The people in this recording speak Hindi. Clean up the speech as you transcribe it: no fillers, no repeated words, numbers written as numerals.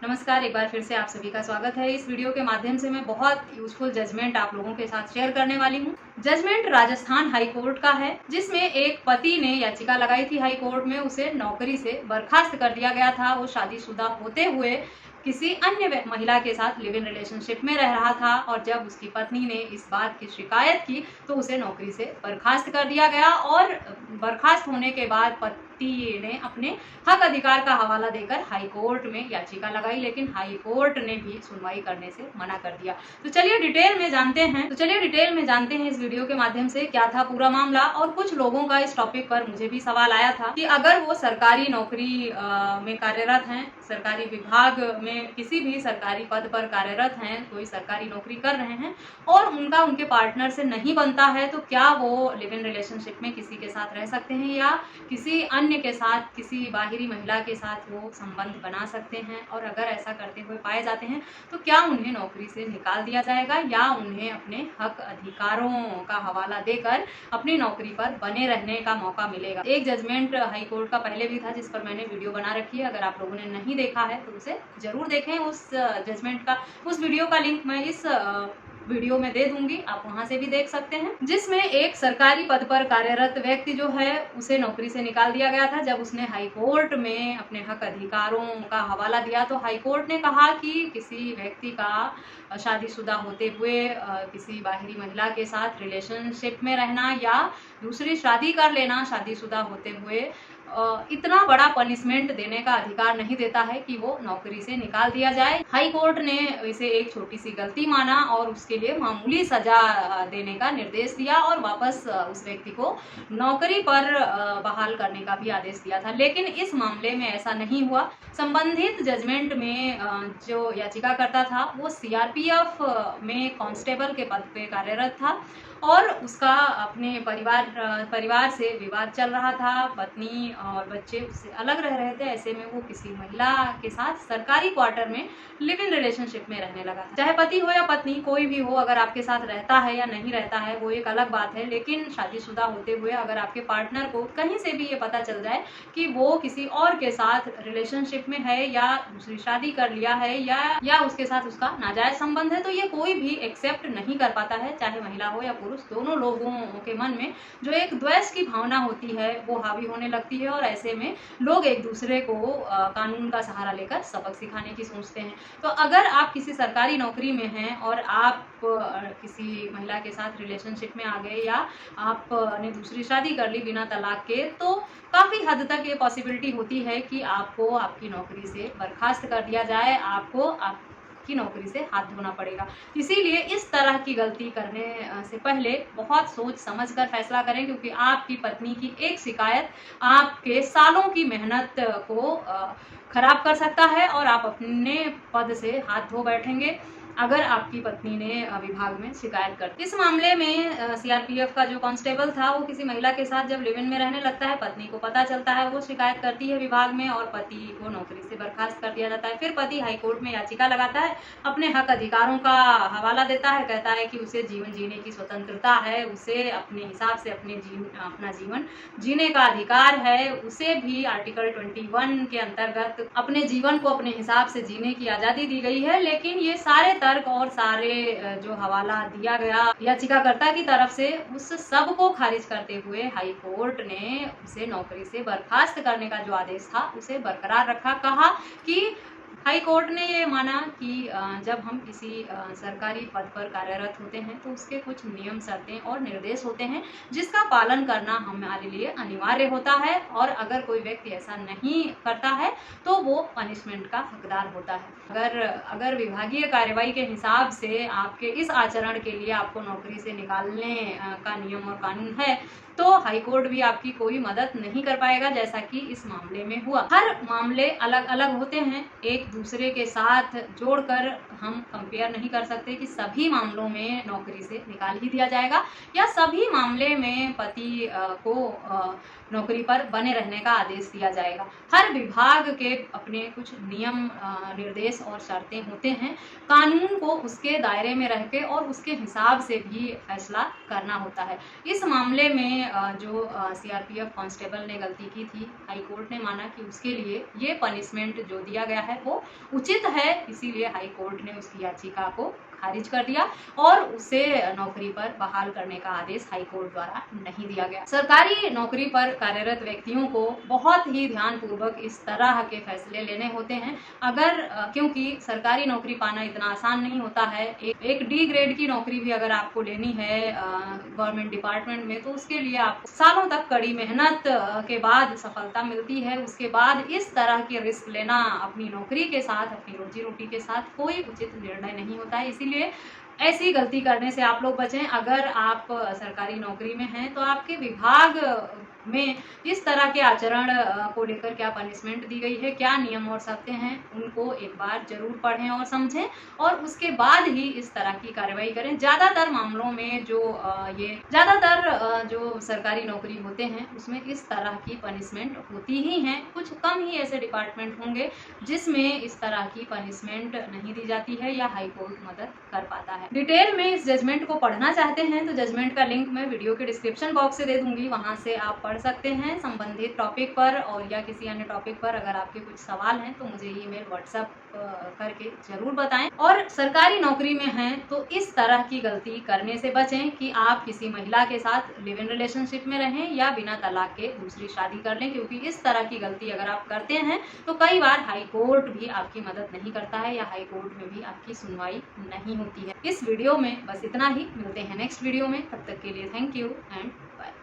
नमस्कार, एक बार फिर से आप सभी का स्वागत है। इस वीडियो के माध्यम से मैं बहुत यूजफुल जजमेंट आप लोगों के साथ शेयर करने वाली हूँ। जजमेंट राजस्थान हाई कोर्ट का है, जिसमें एक पति ने याचिका लगाई थी हाई कोर्ट में, उसे नौकरी से बर्खास्त कर दिया गया था। वो शादीशुदा होते हुए किसी अन्य महिला के साथ लिव इन रिलेशनशिप में रह रहा था और जब उसकी पत्नी ने इस बात की शिकायत की तो उसे नौकरी से बर्खास्त कर दिया गया। और बर्खास्त होने के बाद पति ने अपने हक अधिकार का हवाला देकर हाई कोर्ट में याचिका लगाई, लेकिन हाई कोर्ट ने भी सुनवाई करने से मना कर दिया। तो चलिए डिटेल में जानते हैं इस वीडियो के माध्यम से क्या था पूरा मामला। और कुछ लोगों का इस टॉपिक पर मुझे भी सवाल आया था कि अगर वो सरकारी नौकरी में कार्यरत हैं, सरकारी विभाग में किसी भी सरकारी पद पर कार्यरत हैं, कोई सरकारी नौकरी कर रहे हैं और उनका उनके पार्टनर से नहीं बनता है, तो क्या वो लिव इन रिलेशनशिप में किसी के साथ रह सकते हैं या किसी अन्य के साथ, किसी बाहरी महिला के साथ वो संबंध बना सकते हैं। और अगर ऐसा करते हुए पाए जाते हैं तो क्या उन्हें नौकरी से निकाल दिया जाएगा या उन्हें अपने हक अधिकारों का हवाला देकर अपनी नौकरी पर बने रहने का मौका मिलेगा। एक जजमेंट हाई कोर्ट का पहले भी था जिस पर मैंने वीडियो बना रखी है, अगर आप लोगों ने नहीं देखा है तो उसे जरूर देखें। उस जजमेंट का, उस वीडियो का लिंक मैं इस वीडियो में दे दूंगी, आप वहां से भी देख सकते हैं, जिसमें एक सरकारी पद पर कार्यरत व्यक्ति जो है उसे नौकरी से निकाल दिया गया था। जब उसने हाई कोर्ट में अपने हक अधिकारों का हवाला दिया तो हाई कोर्ट ने कहा कि किसी व्यक्ति का शादीशुदा होते हुए किसी बाहरी महिला के साथ रिलेशनशिप में रहना या दूसरी शादी कर लेना शादीशुदा होते हुए इतना बड़ा पनिशमेंट देने का अधिकार नहीं देता है कि वो नौकरी से निकाल दिया जाए। हाई कोर्ट ने इसे एक छोटी सी गलती माना और उसके लिए मामूली सजा देने का निर्देश दिया और वापस उस व्यक्ति को नौकरी पर बहाल करने का भी आदेश दिया था। लेकिन इस मामले में ऐसा नहीं हुआ। संबंधित जजमेंट में जो याचिकाकर्ता था वो सीआरपीएफ में कांस्टेबल के पद पे कार्यरत था और उसका अपने परिवार से विवाद चल रहा था। पत्नी और बच्चे उससे अलग रह रहे थे। ऐसे में वो किसी महिला के साथ सरकारी क्वार्टर में लिव इन रिलेशनशिप में रहने लगा था। चाहे पति हो या पत्नी, कोई भी हो, अगर आपके साथ रहता है या नहीं रहता है वो एक अलग बात है, लेकिन शादीशुदा होते हुए अगर आपके पार्टनर को कहीं से भी ये पता चल जाए कि वो किसी और के साथ रिलेशनशिप में है या दूसरी शादी कर लिया है या उसके साथ उसका नाजायज संबंध है, तो ये कोई भी एक्सेप्ट नहीं कर पाता है। चाहे महिला हो या पुरुष, दोनों लोगों के मन में जो एक द्वेष की भावना होती है वो हावी होने लगती है और ऐसे में लोग एक दूसरे को कानून का सहारा लेकर सबक सिखाने की सोचते हैं। तो अगर आप किसी सरकारी नौकरी में हैं और आप किसी महिला के साथ रिलेशनशिप में आ गए या आपने दूसरी शादी कर ली बिना तलाक के, तो काफी हद तक ये पॉसिबिलिटी होती है कि आपको आपकी नौकरी से बर्खास्त कर दिया जाए, आपको की नौकरी से हाथ धोना पड़ेगा। इसीलिए इस तरह की गलती करने से पहले बहुत सोच समझ कर फैसला करें, क्योंकि आपकी पत्नी की एक शिकायत आपके सालों की मेहनत को खराब कर सकता है और आप अपने पद से हाथ धो बैठेंगे अगर आपकी पत्नी ने विभाग में शिकायत कर। इस मामले में सीआरपीएफ का जो कांस्टेबल था वो किसी महिला के साथ जब लिव इन में रहने लगता है, पत्नी को पता चलता है, वो शिकायत करती है विभाग में और पति को नौकरी से बर्खास्त कर दिया जाता है। फिर पति हाईकोर्ट में याचिका लगाता है, अपने हक अधिकारों का हवाला देता है, कहता है कि उसे जीवन जीने की स्वतंत्रता है, उसे अपने हिसाब से अपना जीवन जीने का अधिकार है, उसे भी आर्टिकल 21 के अंतर्गत अपने जीवन को अपने हिसाब से जीने की आजादी दी गई है। लेकिन ये सारे तर्क और सारे जो हवाला दिया गया याचिकाकर्ता की तरफ से, उस सब को खारिज करते हुए हाई कोर्ट ने उसे नौकरी से बर्खास्त करने का जो आदेश था उसे बरकरार रखा। कहा कि हाई कोर्ट ने ये माना कि जब हम किसी सरकारी पद पर कार्यरत होते हैं तो उसके कुछ नियम, शर्तें और निर्देश होते हैं जिसका पालन करना हमारे लिए अनिवार्य होता है और अगर कोई व्यक्ति ऐसा नहीं करता है तो वो पनिशमेंट का हकदार होता है। अगर विभागीय कार्रवाई के हिसाब से आपके इस आचरण के लिए आपको नौकरी से निकालने का नियम और कानून है तो हाईकोर्ट भी आपकी कोई मदद नहीं कर पाएगा, जैसा कि इस मामले में हुआ। हर मामले अलग अलग होते हैं, एक दूसरे के साथ जोड़कर हम कंपेयर नहीं कर सकते कि सभी मामलों में नौकरी से निकाल ही दिया जाएगा या सभी मामले में पति को नौकरी पर बने रहने का आदेश दिया जाएगा। हर विभाग के अपने कुछ नियम, निर्देश और शर्तें होते हैं। कानून को उसके दायरे में रह के और उसके हिसाब से भी फैसला करना होता है। इस मामले में जो सीआरपीएफ कांस्टेबल ने गलती की थी, हाई कोर्ट ने माना कि उसके लिए ये पनिशमेंट जो दिया गया है वो उचित है, इसीलिए हाई कोर्ट ने उसकी याचिका को खारिज कर दिया और उसे नौकरी पर बहाल करने का आदेश हाई कोर्ट द्वारा नहीं दिया गया। सरकारी नौकरी पर कार्यरत व्यक्तियों को बहुत ही ध्यानपूर्वक इस तरह के फैसले लेने होते हैं। क्योंकि सरकारी नौकरी पाना इतना आसान नहीं होता है। एक डी ग्रेड की नौकरी भी अगर आपको लेनी है गवर्नमेंट डिपार्टमेंट में, तो उसके लिए आपको सालों तक कड़ी मेहनत के बाद सफलता मिलती है। उसके बाद इस तरह की रिस्क लेना अपनी नौकरी के साथ, अपनी रोजी रोटी के साथ कोई उचित निर्णय नहीं होता है। इसीलिए ऐसी गलती करने से आप लोग बचें। अगर आप सरकारी नौकरी में हैं तो आपके विभाग में इस तरह के आचरण को लेकर क्या पनिशमेंट दी गई है, क्या नियम और शर्तें हैं, उनको एक बार जरूर पढ़ें और समझें और उसके बाद ही इस तरह की कार्रवाई करें। ज़्यादातर मामलों में जो सरकारी नौकरी होते हैं उसमें इस तरह की पनिशमेंट होती ही हैं। कुछ कम ही ऐसे डिपार्टमेंट होंगे जिसमें इस तरह की पनिशमेंट नहीं दी जाती है या हाई कोर्ट मदद कर पाता है। डिटेल में इस जजमेंट को पढ़ना चाहते हैं तो जजमेंट का लिंक मैं वीडियो के डिस्क्रिप्शन बॉक्स से दे दूंगी, वहां से आप पढ़ सकते हैं संबंधित टॉपिक पर। और या किसी अन्य टॉपिक पर अगर आपके कुछ सवाल हैं तो मुझे ईमेल व्हाट्सएप करके जरूर बताएं। और सरकारी नौकरी में हैं तो इस तरह की गलती करने से बचें कि आप किसी महिला के साथ लिव इन रिलेशनशिप में रहें या बिना तलाक के दूसरी शादी कर लें, क्योंकि इस तरह की गलती अगर आप करते हैं तो कई बार हाई कोर्ट भी आपकी मदद नहीं करता है या हाई कोर्ट में भी आपकी सुनवाई नहीं होती है। इस वीडियो में बस इतना ही, मिलते हैं नेक्स्ट वीडियो में। तब तक के लिए थैंक यू एंड